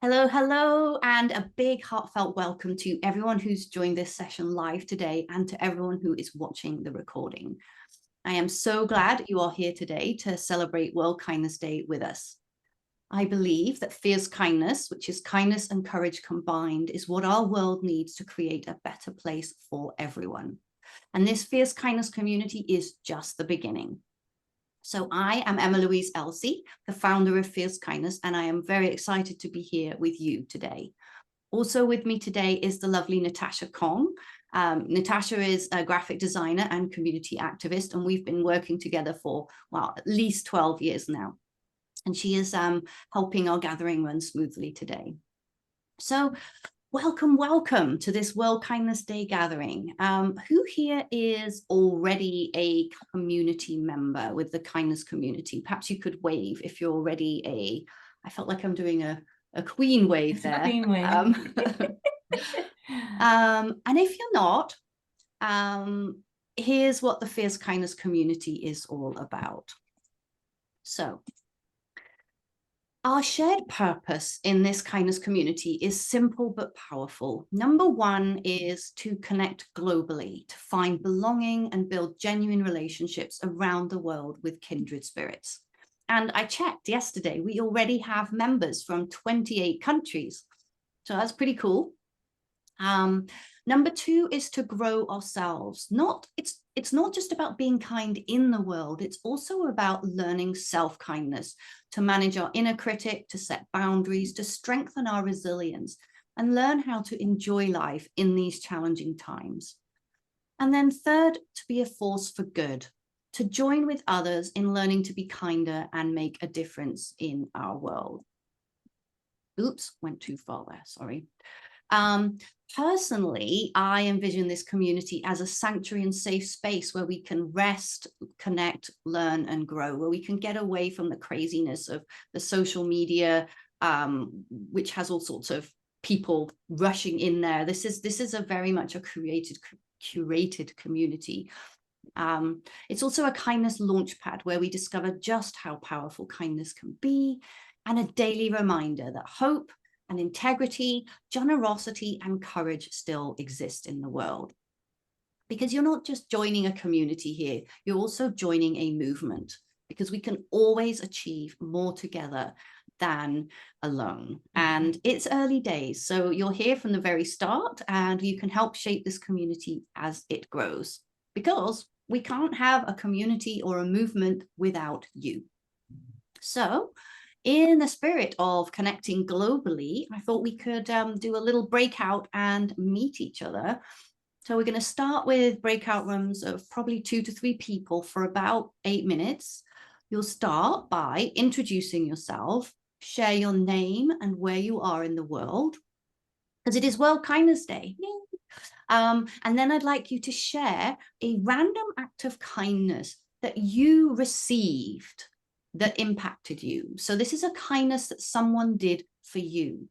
Hello, hello, and a big heartfelt welcome to everyone who's joined this session live today and to everyone who is watching the recording. I am so glad you are here today to celebrate World Kindness Day with us. I believe that fierce kindness, which is kindness and courage combined, is what our world needs to create a better place for everyone. And this fierce kindness community is just the beginning. So I am Emma Louise Elsey, the founder of Fierce Kindness, and I am very excited to be here with you today. Also with me today is the lovely Natasha Kong. Natasha is a graphic designer and community activist, and we've been working together for, well, at least 12 years now. And she is helping our gathering run smoothly today. So welcome to this World Kindness Day gathering. Who here is already a community member with the kindness community? Perhaps you could wave if you're already I felt like I'm doing a queen wave there. Queen wave. And if you're not, here's what the Fierce Kindness community is all about. So our shared purpose in this kindness community is simple but powerful. Number one is to connect globally, to find belonging and build genuine relationships around the world with kindred spirits. And I checked yesterday, we already have members from 28 countries. So that's pretty cool. Number two is to grow ourselves. It's not just about being kind in the world, it's also about learning self-kindness, to manage our inner critic, to set boundaries, to strengthen our resilience, and learn how to enjoy life in these challenging times. And then third, to be a force for good, to join with others in learning to be kinder and make a difference in our world. Oops, went too far there, sorry. Personally, I envision this community as a sanctuary and safe space where we can rest, connect, learn, and grow, where we can get away from the craziness of the social media, which has all sorts of people rushing in there. This is a very much a curated community. It's also a kindness launchpad where we discover just how powerful kindness can be, and a daily reminder that hope and integrity, generosity, and courage still exist in the world. Because you're not just joining a community here, you're also joining a movement, because we can always achieve more together than alone. And it's early days, so you're here from the very start, and you can help shape this community as it grows, because we can't have a community or a movement without you. So in the spirit of connecting globally, I thought we could do a little breakout and meet each other. So we're going to start with breakout rooms of probably 2 to 3 people for about 8 minutes. You'll start by introducing yourself, share your name and where you are in the world, because it is World Kindness Day. And then I'd like you to share a random act of kindness that you received that impacted you. So this is a kindness that someone did for you.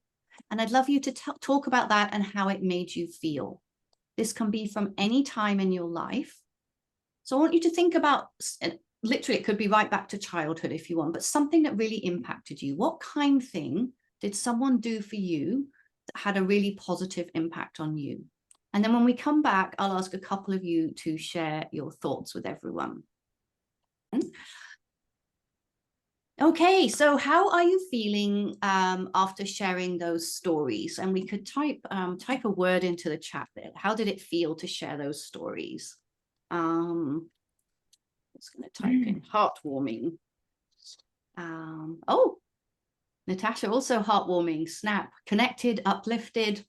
And I'd love you to talk about that and how it made you feel. This can be from any time in your life. So I want you to think about, literally it could be right back to childhood if you want, but something that really impacted you. What kind thing did someone do for you that had a really positive impact on you? And then when we come back, I'll ask a couple of you to share your thoughts with everyone. Okay, so how are you feeling after sharing those stories? And we could type a word into the chat there. How did it feel to share those stories? I'm just going to type in heartwarming. Oh, Natasha, also heartwarming, snap, connected, uplifted.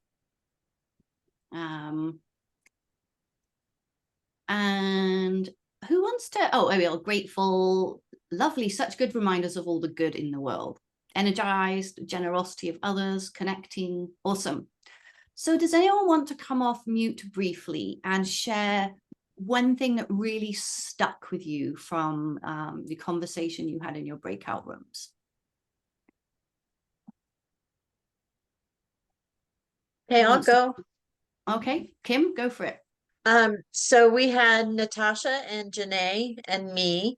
And who wants to, oh, I will, grateful, lovely, such good reminders of all the good in the world. Energized, generosity of others, connecting, awesome. So does anyone want to come off mute briefly and share one thing that really stuck with you from the conversation you had in your breakout rooms? Hey, I'll go. Okay, Kim, go for it. So we had Natasha and Janae and me,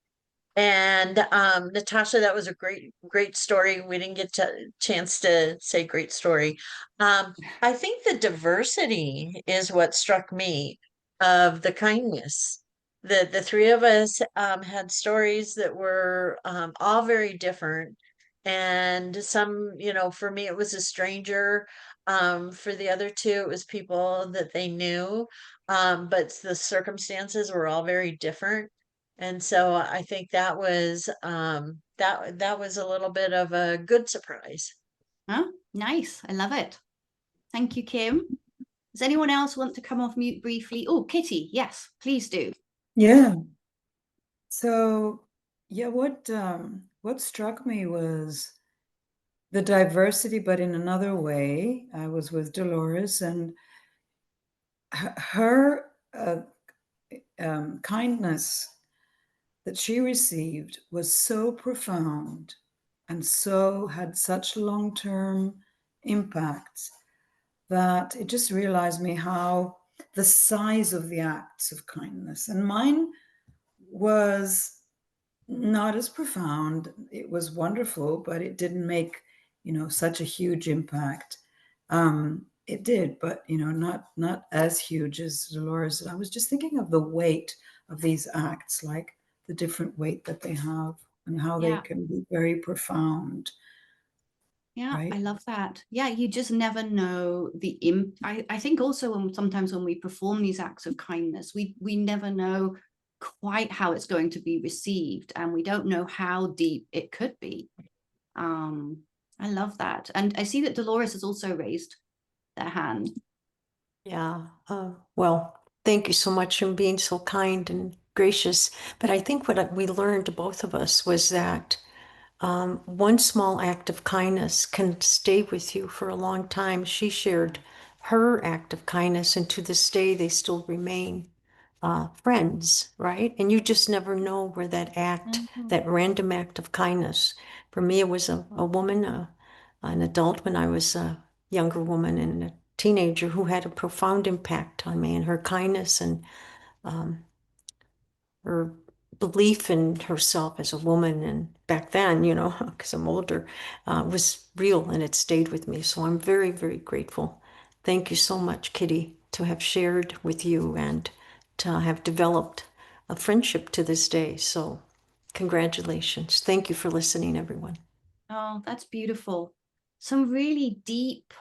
And Natasha, that was a great story. We didn't get a chance to say great story. I think the diversity is what struck me of the kindness. The three of us had stories that were all very different. And some, for me, it was a stranger. For the other two, it was people that they knew. But the circumstances were all very different. And so I think that was that was a little bit of a good surprise. Oh, nice. I love it. Thank you, Kim. Does anyone else want to come off mute briefly? Oh, Kitty, yes, please do. Yeah. So, yeah, what struck me was the diversity, but in another way. I was with Dolores, and her kindness that she received was so profound and so had such long-term impacts that it just realized me how the size of the acts of kindness, and mine was not as profound. It was wonderful, but it didn't make, such a huge impact. It did, but not as huge as Dolores. I was just thinking of the weight of these acts, like the different weight that they have and how they Yeah. can be very profound. Yeah, Right? I love that. Yeah, you just never know the I think also sometimes when we perform these acts of kindness, we never know quite how it's going to be received, and we don't know how deep it could be. I love that. And I see that Dolores has also raised their hand. Yeah. Well, thank you so much for being so kind and gracious. But I think what we learned, both of us, was that one small act of kindness can stay with you for a long time. She shared her act of kindness, and to this day, they still remain friends, right? And you just never know where that act, that random act of kindness. For me, it was a woman, an adult when I was a younger woman and a teenager, who had a profound impact on me, and her kindness and her belief in herself as a woman, and back then, because I'm older, was real, and it stayed with me. So I'm very, very grateful. Thank you so much, Kitty, to have shared with you and to have developed a friendship to this day. So congratulations. Thank you for listening, everyone. Oh, that's beautiful. Some really deep,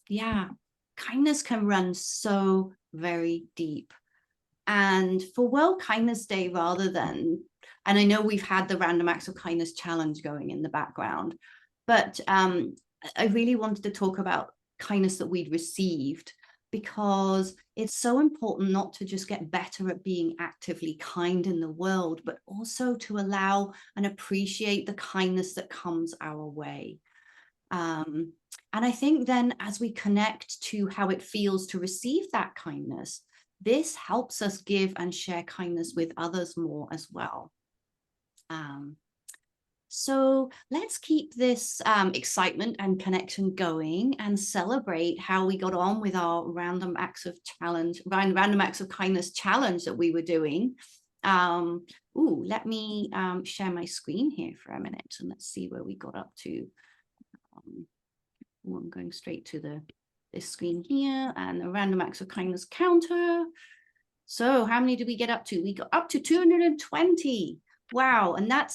yeah, kindness can run so very deep. And for World Kindness Day, rather than, and I know we've had the Random Acts of Kindness challenge going in the background, but I really wanted to talk about kindness that we'd received, because it's so important not to just get better at being actively kind in the world, but also to allow and appreciate the kindness that comes our way. And I think then as we connect to how it feels to receive that kindness, this helps us give and share kindness with others more as well. So let's keep this excitement and connection going and celebrate how we got on with our random acts of kindness challenge that we were doing. Let me share my screen here for a minute, and let's see where we got up to. I'm going straight to this screen here, and the random acts of kindness counter. So how many did we get up to? We got up to 220. Wow. And I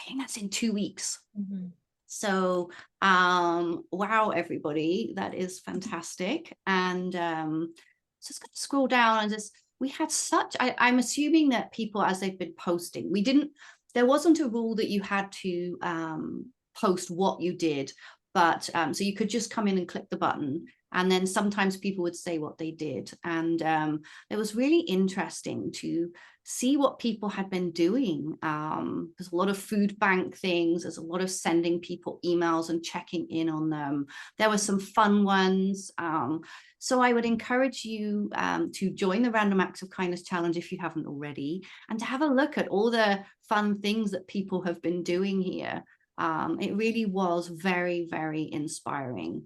think that's in 2 weeks. Mm-hmm. So wow, everybody, that is fantastic. And just going to scroll down and we had I'm assuming that people, as they've been posting, there wasn't a rule that you had to post what you did, but so you could just come in and click the button, and then sometimes people would say what they did. And it was really interesting to see what people had been doing. There's a lot of food bank things. There's a lot of sending people emails and checking in on them. There were some fun ones. So I would encourage you to join the Random Acts of Kindness Challenge if you haven't already, and to have a look at all the fun things that people have been doing here. It really was very, very inspiring.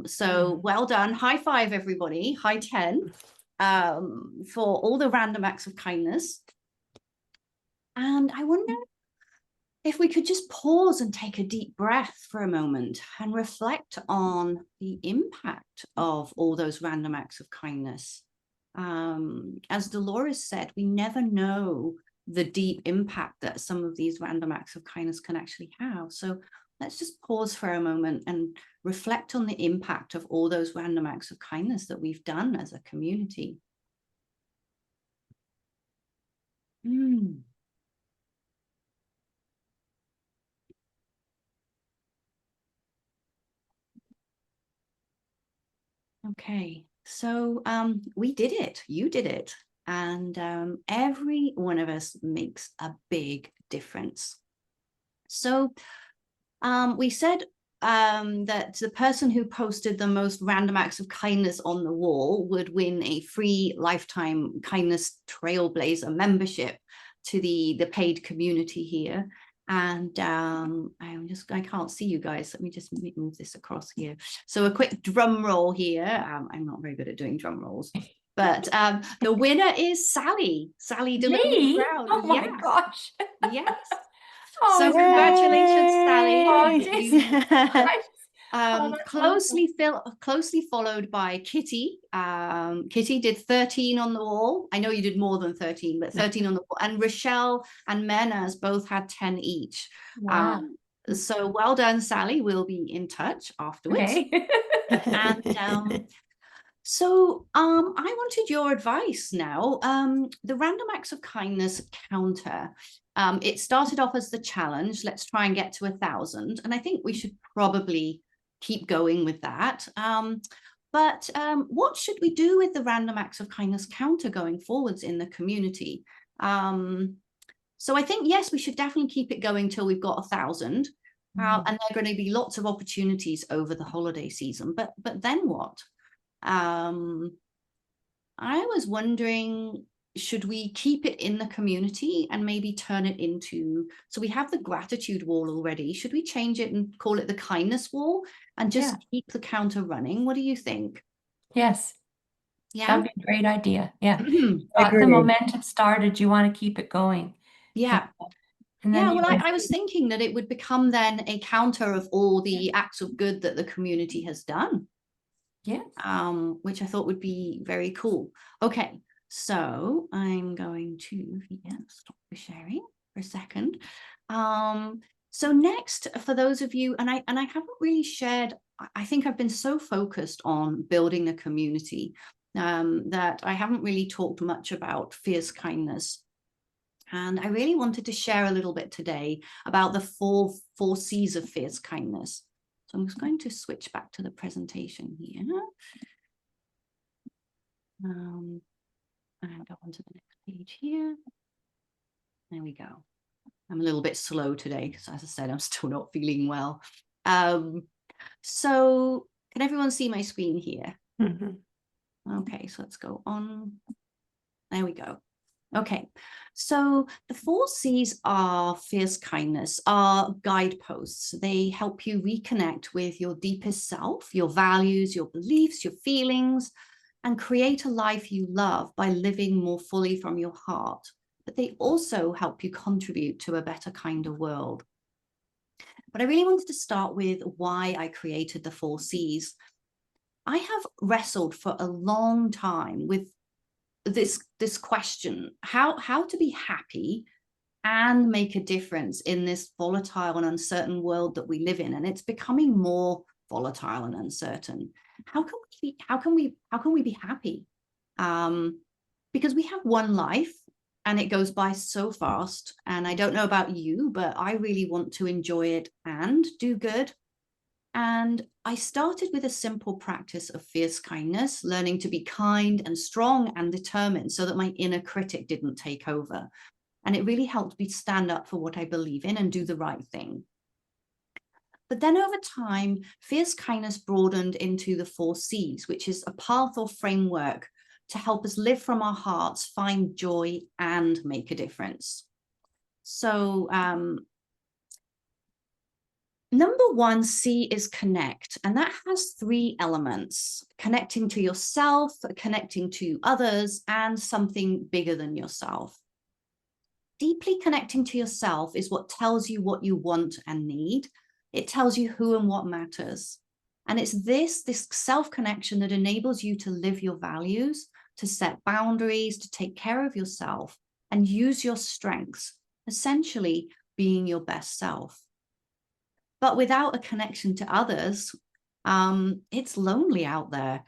So well done. High five, everybody. High 10 for all the random acts of kindness. And I wonder if we could just pause and take a deep breath for a moment and reflect on the impact of all those random acts of kindness. As Dolores said, we never know the deep impact that some of these random acts of kindness can actually have. So let's just pause for a moment and reflect on the impact of all those random acts of kindness that we've done as a community. Okay, so we did it. You did it. And every one of us makes a big difference. So we said that the person who posted the most random acts of kindness on the wall would win a free lifetime kindness trailblazer membership to the paid community here. And I can't see you guys. Let me just move this across here. So a quick drum roll here. I'm not very good at doing drum rolls, but the winner is Sally. Sally Me? Brown. Oh my Yes. gosh. Yes. Oh, So it's congratulations, Sally. Oh, You, nice. Oh, that's closely followed by Kitty. Kitty did 13 on the wall. I know you did more than 13, but 13 on the wall. And Rochelle and Menas both had 10 each. Wow. So well done, Sally. We'll be in touch afterwards. Okay. And so I wanted your advice now. The random acts of kindness counter. It started off as the challenge. Let's try and get to 1,000. And I think we should probably keep going with that. But what should we do with the random acts of kindness counter going forwards in the community? So I think, yes, we should definitely keep it going till we've got 1,000. And there are going to be lots of opportunities over the holiday season. But then what? I was wondering, should we keep it in the community and maybe turn it into, so we have the gratitude wall already. Should we change it and call it the kindness wall and just keep the counter running? What do you think? Yes. Yeah. That'd be a great idea. Yeah. I Got the agree. momentum started. You want to keep it going. Yeah. And then Yeah, well, I was thinking that it would become then a counter of all the acts of good that the community has done. Yes. Which I thought would be very cool. Okay, so I'm going to stop the sharing for a second. So next, for those of you, and I haven't really shared, I think I've been so focused on building a community that I haven't really talked much about fierce kindness. And I really wanted to share a little bit today about the four C's of fierce kindness. So I'm just going to switch back to the presentation here. And go on to the next page here. There we go. I'm a little bit slow today because, as I said, I'm still not feeling well. So can everyone see my screen here? Mm-hmm. Okay, so let's go on. There we go. Okay, so the 4 C's are fierce kindness, are guideposts. They help you reconnect with your deepest self, your values, your beliefs, your feelings, and create a life you love by living more fully from your heart. But they also help you contribute to a better, kinder world. But I really wanted to start with why I created the 4 C's. I have wrestled for a long time with this question, how to be happy and make a difference in this volatile and uncertain world that we live in. And it's becoming more volatile and uncertain. How can we be happy? Because we have one life and it goes by so fast. And I don't know about you, but I really want to enjoy it and do good. And I started with a simple practice of fierce kindness, learning to be kind and strong and determined so that my inner critic didn't take over. And it really helped me stand up for what I believe in and do the right thing. But then over time, fierce kindness broadened into the 4 C's, which is a path or framework to help us live from our hearts, find joy, and make a difference. So number 1 C is connect, and that has 3 elements: connecting to yourself, connecting to others, and something bigger than yourself. Deeply connecting to yourself is what tells you what you want and need. It tells you who and what matters. And it's this self-connection that enables you to live your values, to set boundaries, to take care of yourself, and use your strengths, essentially being your best self. But without a connection to others, it's lonely out there.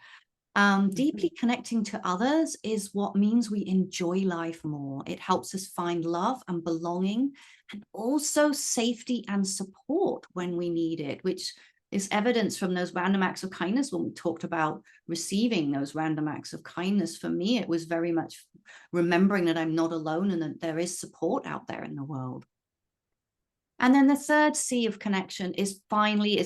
Deeply connecting to others is what means we enjoy life more. It helps us find love and belonging, and also safety and support when we need it, which is evidence from those random acts of kindness. When we talked about receiving those random acts of kindness, for me, it was very much remembering that I'm not alone and that there is support out there in the world. And then the third C of connection is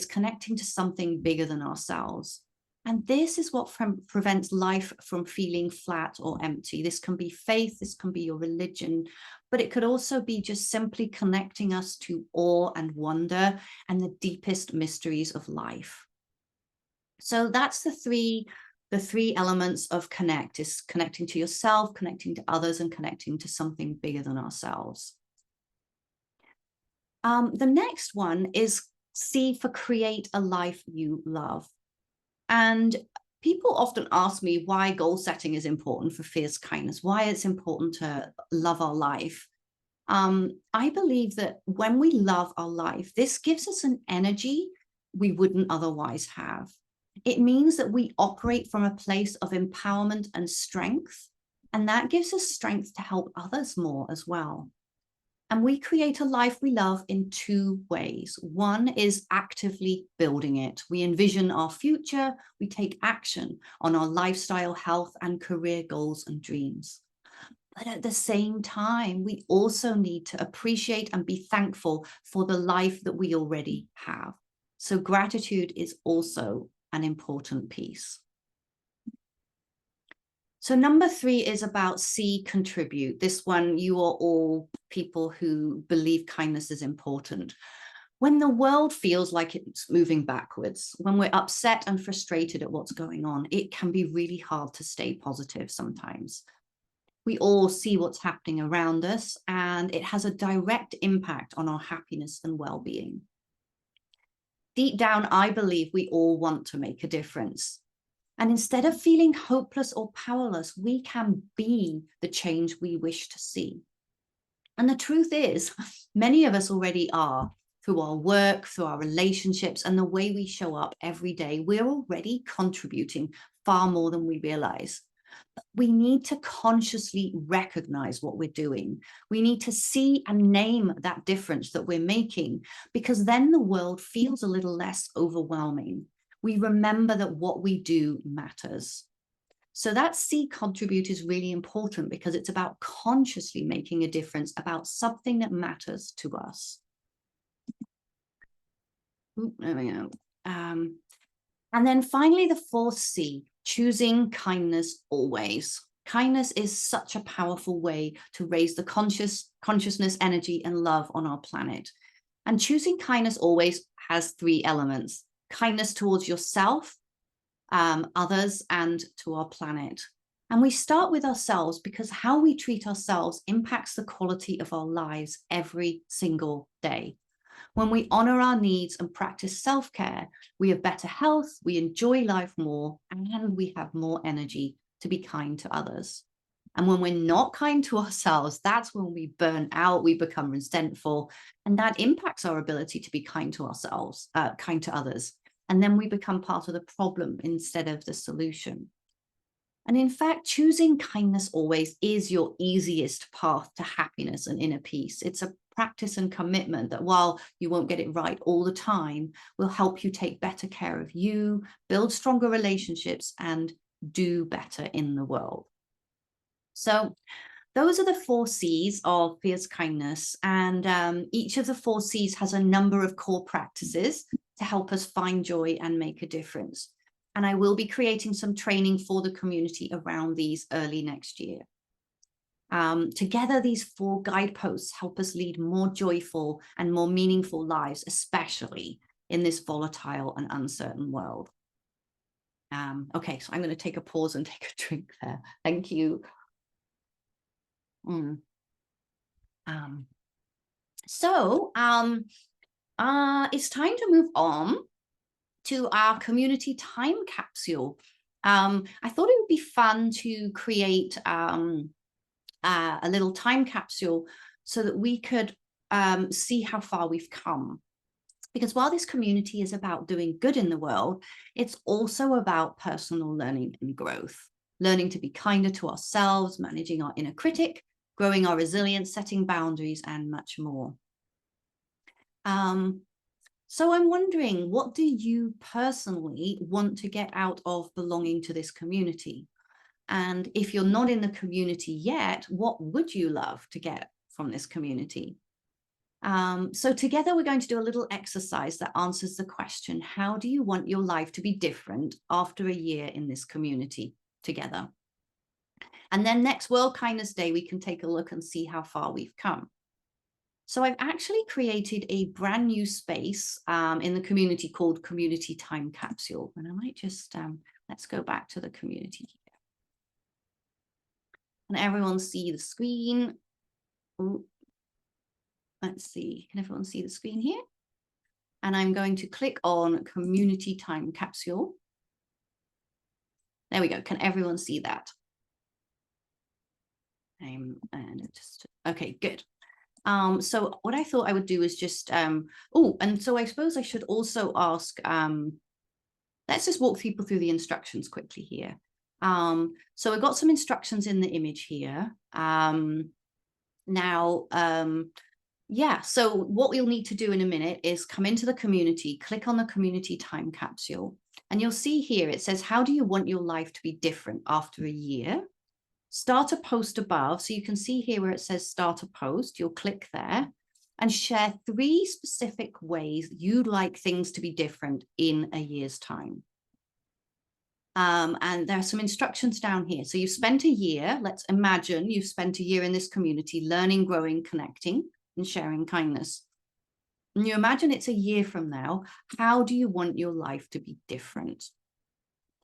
connecting to something bigger than ourselves. And this is what prevents life from feeling flat or empty. This can be faith, this can be your religion, but it could also be just simply connecting us to awe and wonder and the deepest mysteries of life. So that's the three elements of connect, is connecting to yourself, connecting to others, and connecting to something bigger than ourselves. The next one is C for create a life you love. And people often ask me why goal setting is important for fierce kindness, why it's important to love our life. I believe that when we love our life, this gives us an energy we wouldn't otherwise have. It means that we operate from a place of empowerment and strength, and that gives us strength to help others more as well. And we create a life we love in two ways. One is actively building it. We envision our future. We take action on our lifestyle, health, and career goals and dreams. But at the same time, we also need to appreciate and be thankful for the life that we already have. So gratitude is also an important piece. So number 3 is about C, contribute. This one, you are all people who believe kindness is important. When the world feels like it's moving backwards, when we're upset and frustrated at what's going on, it can be really hard to stay positive sometimes. We all see what's happening around us, and it has a direct impact on our happiness and well-being. Deep down, I believe we all want to make a difference. And instead of feeling hopeless or powerless, we can be the change we wish to see. And the truth is, many of us already are. Through our work, through our relationships, and the way we show up every day, we're already contributing far more than we realize. But we need to consciously recognize what we're doing. We need to see and name that difference that we're making, because then the world feels a little less overwhelming. We remember that what we do matters. So that C, contribute, is really important because it's about consciously making a difference about something that matters to us. There we go. And then finally, the 4th C, choosing kindness always. Kindness is such a powerful way to raise the consciousness, energy, and love on our planet. And choosing kindness always has 3 elements: kindness towards yourself, others, and to our planet. And we start with ourselves because how we treat ourselves impacts the quality of our lives every single day. When we honor our needs and practice self-care, we have better health, we enjoy life more, and we have more energy to be kind to others. And when we're not kind to ourselves, that's when we burn out, we become resentful, and that impacts our ability to be kind to ourselves, kind to others. And then we become part of the problem instead of the solution. And in fact, choosing kindness always is your easiest path to happiness and inner peace. It's a practice and commitment that, while you won't get it right all the time, will help you take better care of you, build stronger relationships, and do better in the world. So those are the 4 C's of fierce kindness. And each of the 4 C's has a number of core practices to help us find joy and make a difference. And I will be creating some training for the community around these early next year. Together, these 4 guideposts help us lead more joyful and more meaningful lives, especially in this volatile and uncertain world. Okay, so I'm going to take a pause and take a drink there. Thank you. It's time to move on to our community time capsule. I thought it would be fun to create a little time capsule so that we could see how far we've come. Because while this community is about doing good in the world, it's also about personal learning and growth, learning to be kinder to ourselves, managing our inner critic, growing our resilience, setting boundaries, and much more. So I'm wondering, what do you personally want to get out of belonging to this community? And if you're not in the community yet, what would you love to get from this community? So together we're going to do a little exercise that answers the question, how do you want your life to be different after a year in this community together? And then next World Kindness Day, we can take a look and see how far we've come. So I've actually created a brand new space in the community called Community Time Capsule. And I might just, let's go back to the community here. Can everyone see the screen? Ooh. Let's see, can everyone see the screen here? And I'm going to click on Community Time Capsule. There we go, can everyone see that? And just, okay, good. So what I thought I would do is just, oh, and so I suppose I should also ask, let's just walk people through the instructions quickly here. So I've got some instructions in the image here. Yeah, so what we'll need to do in a minute is come into the community, click on the Community Time Capsule, and you'll see here it says, how do you want your life to be different after a year? Start a post above. So you can see here where it says start a post, you'll click there and share 3 specific ways you'd like things to be different in a year's time. And there are some instructions down here. So you've spent a year, let's imagine you've spent a year in this community, learning, growing, connecting, and sharing kindness. And you imagine it's a year from now, how do you want your life to be different?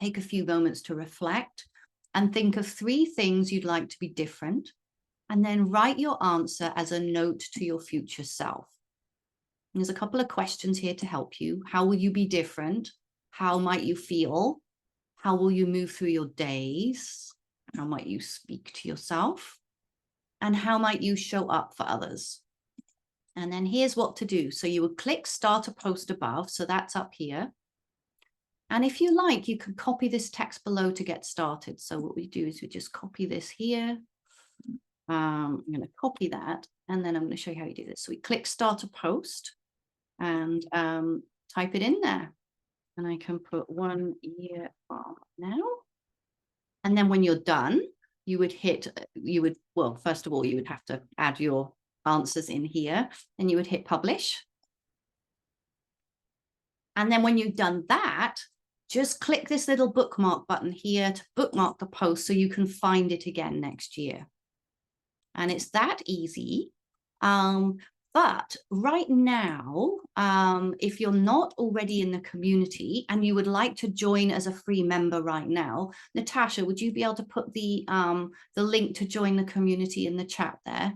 Take a few moments to reflect and think of 3 things you'd like to be different, and then write your answer as a note to your future self. And there's a couple of questions here to help you. How will you be different? How might you feel? How will you move through your days? How might you speak to yourself? And how might you show up for others? And then here's what to do. So you would click start a post above. So that's up here. And if you like, you can copy this text below to get started. So what we do is we just copy this here. I'm going to copy that, and then I'm going to show you how you do this. So we click start a post and type it in there. And I can put 1 year from now. And then when you're done, you would well, first of all, you would have to add your answers in here, and you would hit publish. And then when you've done that, just click this little bookmark button here to bookmark the post so you can find it again next year. And it's that easy. But right now, if you're not already in the community and you would like to join as a free member right now, Natasha, would you be able to put the link to join the community in the chat there?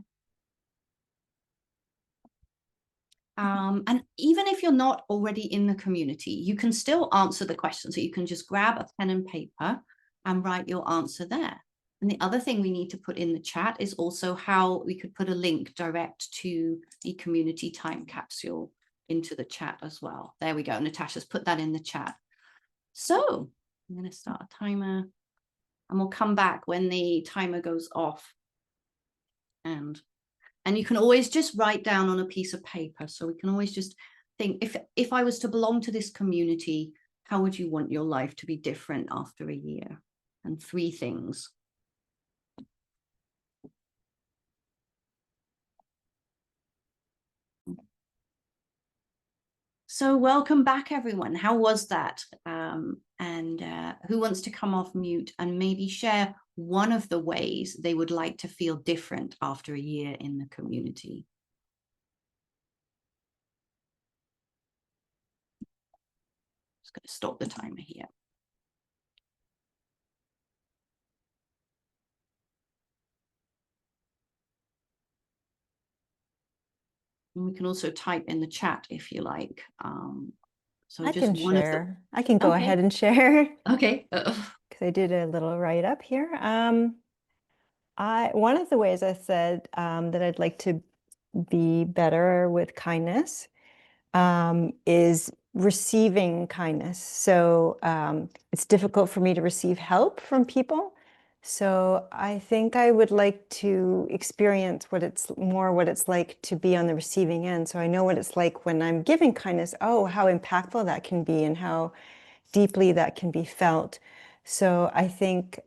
And even if you're not already in the community, you can still answer the question. So you can just grab a pen and paper and write your answer there. And the other thing we need to put in the chat is also how we could put a link direct to the community time capsule into the chat as well. There we go. Natasha's put that in the chat. So I'm going to start a timer and we'll come back when the timer goes off. And you can always just write down on a piece of paper. So we can always just think, if I was to belong to this community, how would you want your life to be different after a year? And 3 things. So welcome back, everyone. How was that? Who wants to come off mute and maybe share one of the ways they would like to feel different after a year in the community? Just going to stop the timer here. And we can also type in the chat if you like. So I just can one of the, share. I can go Okay. ahead and share okay. because I did a little write up here. One of the ways I said that I'd like to be better with kindness is receiving kindness. So it's difficult for me to receive help from people. So I think I would like to experience what it's like to be on the receiving end. So I know what it's like when I'm giving kindness. Oh, how impactful that can be and how deeply that can be felt. So I think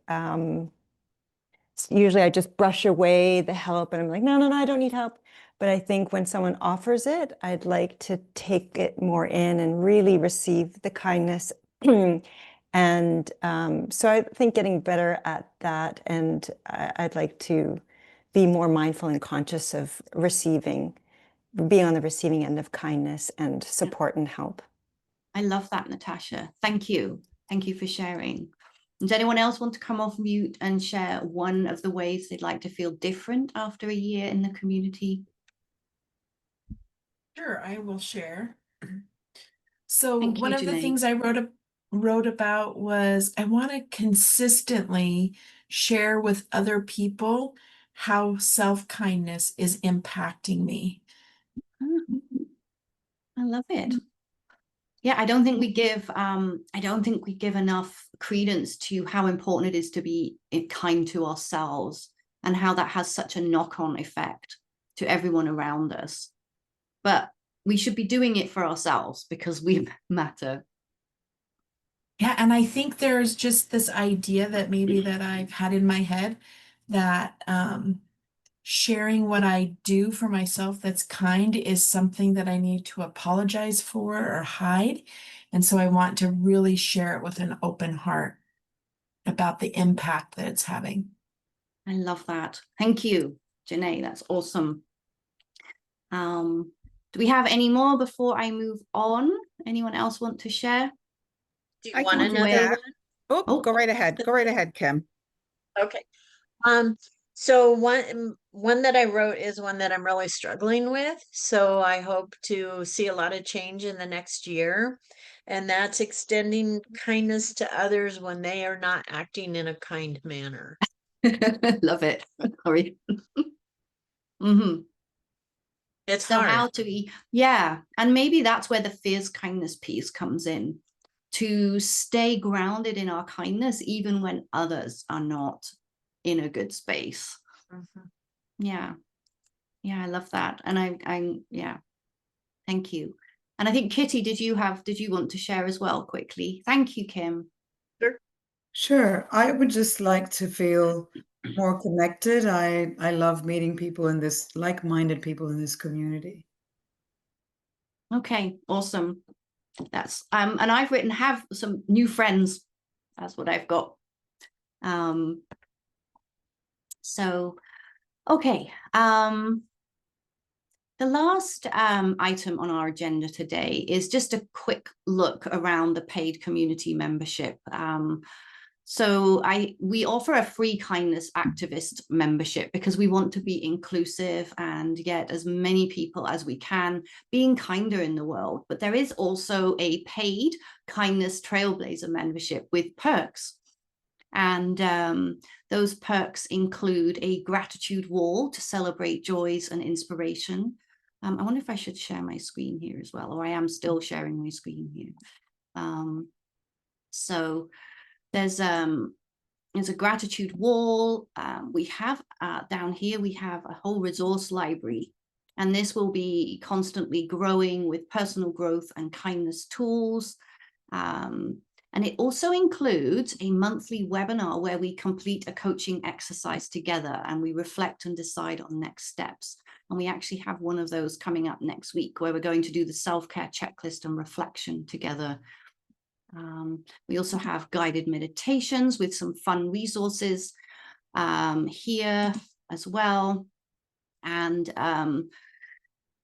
usually I just brush away the help and I'm like, no, I don't need help. But I think when someone offers it, I'd like to take it more in and really receive the kindness. And so I think getting better at that, and I'd like to be more mindful and conscious of being on the receiving end of kindness and support and help. I love that, Natasha. Thank you. Thank you for sharing. Does anyone else want to come off mute and share one of the ways they'd like to feel different after a year in the community? Sure, I will share. So Thank one you, of the Janae. things I wrote about was I want to consistently share with other people how self-kindness is impacting me. I love it. Yeah, I don't think we give enough credence to how important it is to be kind to ourselves and how that has such a knock-on effect to everyone around us. But we should be doing it for ourselves because we matter. Yeah, and I think there's just this idea that maybe that I've had in my head that sharing what I do for myself that's kind is something that I need to apologize for or hide. And so I want to really share it with an open heart about the impact that it's having. I love that. Thank you, Janae. That's awesome. Do we have any more before I move on? Anyone else want to share? Do you I want can do another that. one? Oh, go right ahead. Go right ahead, Kim. Okay. So one that I wrote is one that I'm really struggling with. So I hope to see a lot of change in the next year. And that's extending kindness to others when they are not acting in a kind manner. Love it. Sorry. Mm-hmm. It's So hard. how do we, yeah, and maybe that's where the fierce kindness piece comes in, to stay grounded in our kindness even when others are not in a good space. Mhm. Yeah, I love that. And yeah, thank you. And I think Kitty, did you want to share as well quickly? Thank you, Kim. Sure. I would just like to feel more connected. I love meeting people in this, like-minded people in this community. Okay, awesome. That's and I've written have some new friends. That's what I've got. So okay. The last item on our agenda today is just a quick look around the paid community membership. So we offer a free kindness activist membership because we want to be inclusive and get as many people as we can being kinder in the world. But there is also a paid kindness trailblazer membership with perks. And those perks include a gratitude wall to celebrate joys and inspiration. I wonder if I should share my screen here as well, or I am still sharing my screen here. So there's a gratitude wall. We have down here, we have a whole resource library, and this will be constantly growing with personal growth and kindness tools. And it also includes a monthly webinar where we complete a coaching exercise together and we reflect and decide on next steps. And we actually have one of those coming up next week where we're going to do the self-care checklist and reflection together. We also have guided meditations with some fun resources here as well. And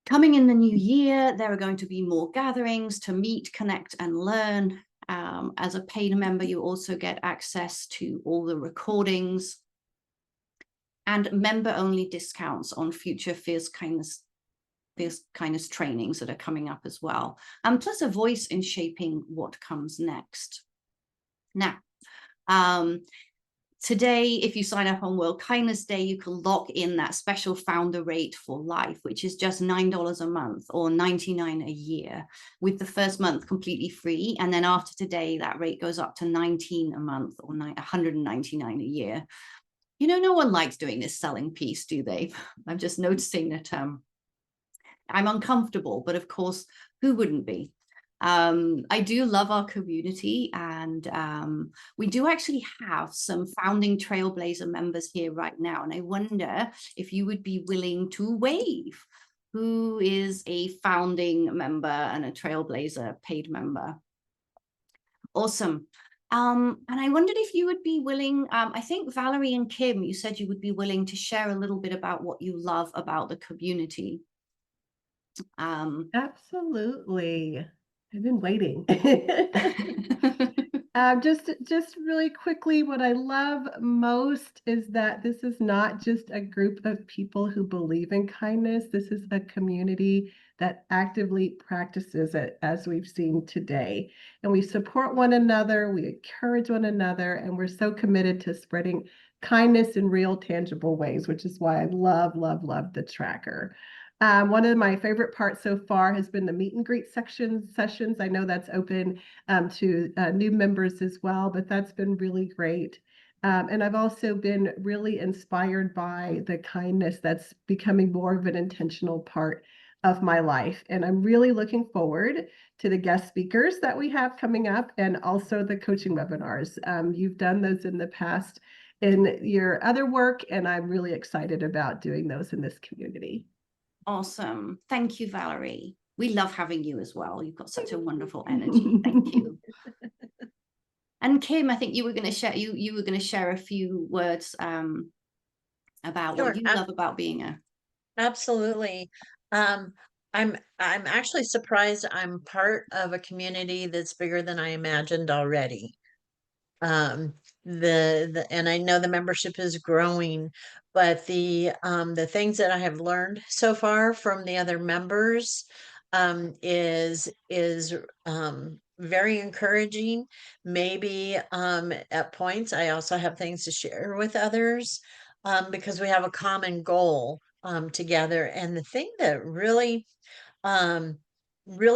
coming in the new year, there are going to be more gatherings to meet, connect, and learn. As a paid member, you also get access to all the recordings and member-only discounts on future Fierce Kindness there's kindness trainings that are coming up as well, plus a voice in shaping what comes next. Now, today, if you sign up on World Kindness Day, you can lock in that special founder rate for life, which is just $9 a month or $99 a year, with the first month completely free. And then after today, that rate goes up to $19 a month or $199 a year. You know, no one likes doing this selling piece, do they? I'm just noticing that I'm uncomfortable, but of course, who wouldn't be? I do love our community, and we do actually have some founding Trailblazer members here right now. And I wonder if you would be willing to wave. Who is a founding member and a Trailblazer paid member? Awesome. And I wondered if you would be willing, I think Valerie and Kim, you said you would be willing to share a little bit about what you love about the community. Absolutely. I've been waiting. Just really quickly, what I love most is that this is not just a group of people who believe in kindness. This is a community that actively practices it, as we've seen today. And we support one another, we encourage one another, and we're so committed to spreading kindness in real, tangible ways, which is why I love, love, love the tracker. One of my favorite parts so far has been the meet and greet sessions. I know that's open to new members as well, but that's been really great. And I've also been really inspired by the kindness that's becoming more of an intentional part of my life. And I'm really looking forward to the guest speakers that we have coming up, and also the coaching webinars. You've done those in the past in your other work, and I'm really excited about doing those in this community. Awesome. Thank you, Valerie. We love having you as well. You've got such a wonderful energy. Thank you. And Kim, I think you were going to share you were going to share a few words about Sure. what you love about being a. Absolutely. I'm actually surprised I'm part of a community that's bigger than I imagined already. And I know the membership is growing, but the things that I have learned so far from the other members is very encouraging. Maybe at points I also have things to share with others because we have a common goal together. And the thing that really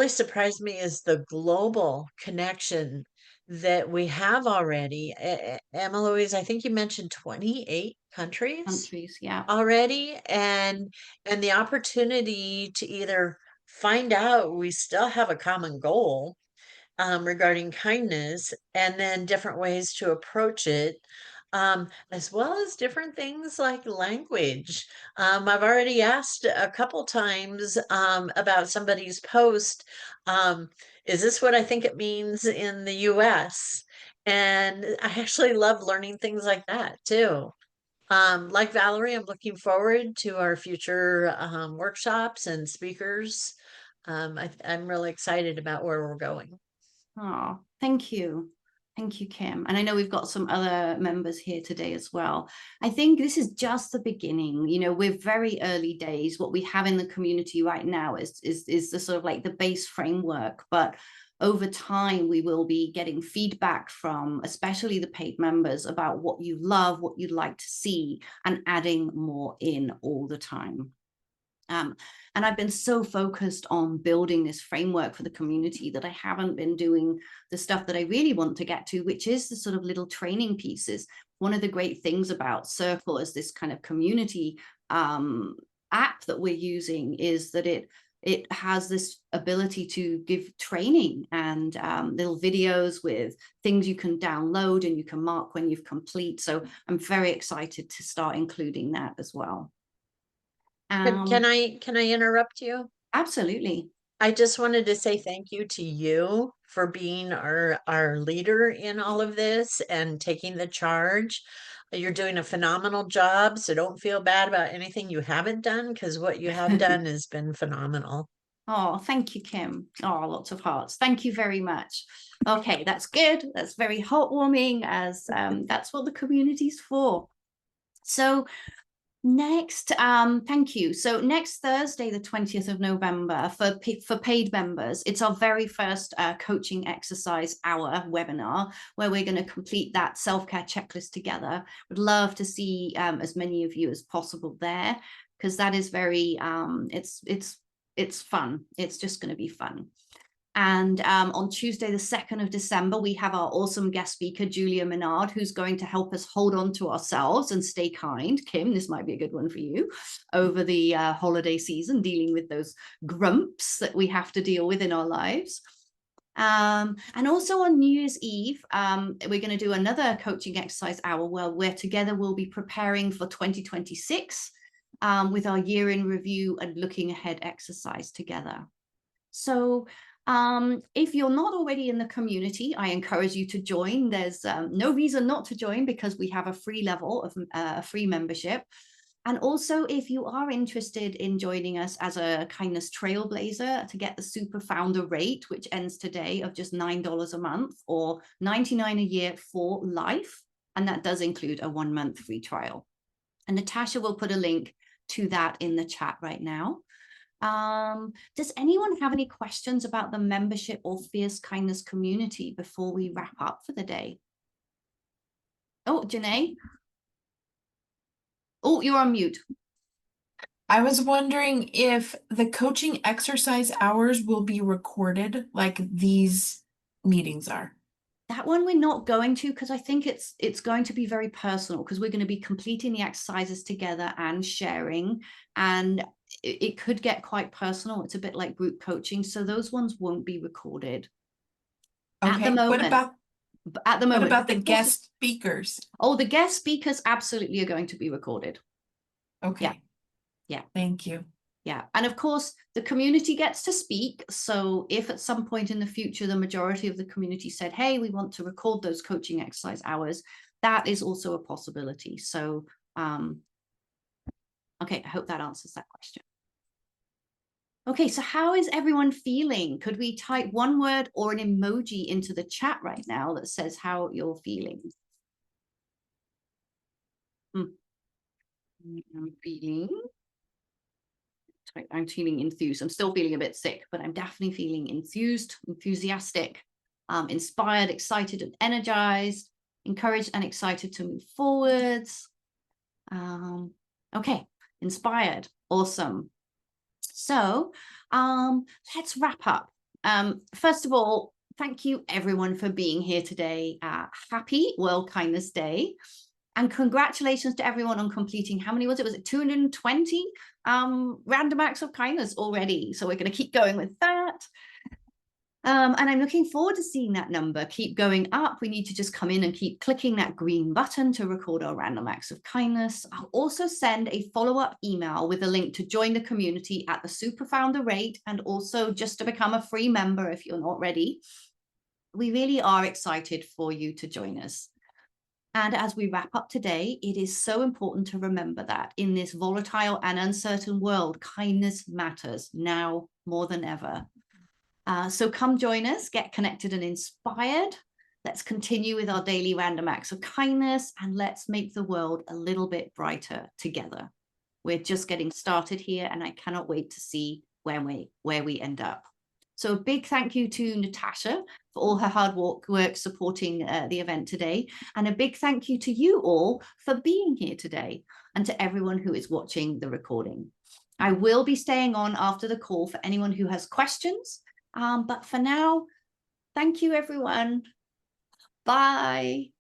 surprised me is the global connection that we have already. Emma Louise, I think you mentioned 28 countries Yeah. already, and the opportunity to either find out we still have a common goal regarding kindness, and then different ways to approach it, as well as different things like language. I've already asked a couple times about somebody's post. Is this what I think it means in the US? And I actually love learning things like that too. Like Valerie, I'm looking forward to our future workshops and speakers. I'm really excited about where we're going. Oh, thank you. Thank you, Kim. And I know we've got some other members here today as well. I think this is just the beginning. You know, we're very early days. What we have in the community right now is the sort of like the base framework, but over time, we will be getting feedback from especially the paid members about what you love, what you'd like to see, and adding more in all the time. And I've been so focused on building this framework for the community that I haven't been doing the stuff that I really want to get to, which is the sort of little training pieces. One of the great things about Circle as this kind of community app that we're using is that it has this ability to give training and little videos with things you can download and you can mark when you've complete. So I'm very excited to start including that as well. Can I interrupt you? Absolutely. I just wanted to say thank you to you for being our leader in all of this and taking the charge. You're doing a phenomenal job, so don't feel bad about anything you haven't done, because what you have done has been phenomenal. Oh, thank you, Kim. Oh, lots of hearts. Thank you very much. Okay, that's good. That's very heartwarming, as that's what the community's for. So Next, thank you. So next Thursday, the 20th of November, for paid members, it's our very first coaching exercise hour webinar, where we're going to complete that self-care checklist together. Would love to see as many of you as possible there, because that is very, it's fun. It's just going to be fun. And on Tuesday, the 2nd of December, we have our awesome guest speaker, Julia Menard, who's going to help us hold on to ourselves and stay kind. Kim, this might be a good one for you over the holiday season, dealing with those grumps that we have to deal with in our lives. And also on New Year's Eve, we're going to do another coaching exercise hour where together we'll be preparing for 2026 with our year in review and looking ahead exercise together. So if you're not already in the community, I encourage you to join. There's no reason not to join, because we have a free level of a free membership. And also, if you are interested in joining us as a kindness trailblazer to get the super founder rate, which ends today, of just $9 a month or $99 a year for life, and that does include a 1-month free trial. And Natasha will put a link to that in the chat right now. Does anyone have any questions about the membership or Fierce Kindness community before we wrap up for the day? Oh, Janae. Oh, you're on mute. I was wondering if the coaching exercise hours will be recorded like these meetings are. That one we're not going to, because I think it's going to be very personal, because we're going to be completing the exercises together and sharing, and it could get quite personal. It's a bit like group coaching, so those ones won't be recorded at the moment. What about the guest speakers? Oh, the guest speakers absolutely are going to be recorded. Okay. Yeah. Thank you. Yeah. And of course, the community gets to speak. So if at some point in the future, the majority of the community said, hey, we want to record those coaching exercise hours, that is also a possibility. So, okay, I hope that answers that question. Okay, so how is everyone feeling? Could we type one word or an emoji into the chat right now that says how you're feeling? I'm feeling enthused. I'm still feeling a bit sick, but I'm definitely feeling enthused, enthusiastic, inspired, excited, and energized, encouraged and excited to move forwards. Okay, inspired. Awesome. So let's wrap up. First of all, thank you everyone for being here today. Happy World Kindness Day. And congratulations to everyone on completing, how many was it? Was it 220 random acts of kindness already? So we're going to keep going with that. And I'm looking forward to seeing that number keep going up. We need to just come in and keep clicking that green button to record our random acts of kindness. I'll also send a follow-up email with a link to join the community at the super founder rate, and also just to become a free member if you're not ready. We really are excited for you to join us. And as we wrap up today, it is so important to remember that in this volatile and uncertain world, kindness matters now more than ever. So come join us, get connected and inspired. Let's continue with our daily random acts of kindness, and let's make the world a little bit brighter together. We're just getting started here, and I cannot wait to see where we end up. So a big thank you to Natasha for all her hard work supporting the event today. And a big thank you to you all for being here today, and to everyone who is watching the recording. I will be staying on after the call for anyone who has questions. But for now, thank you, everyone. Bye.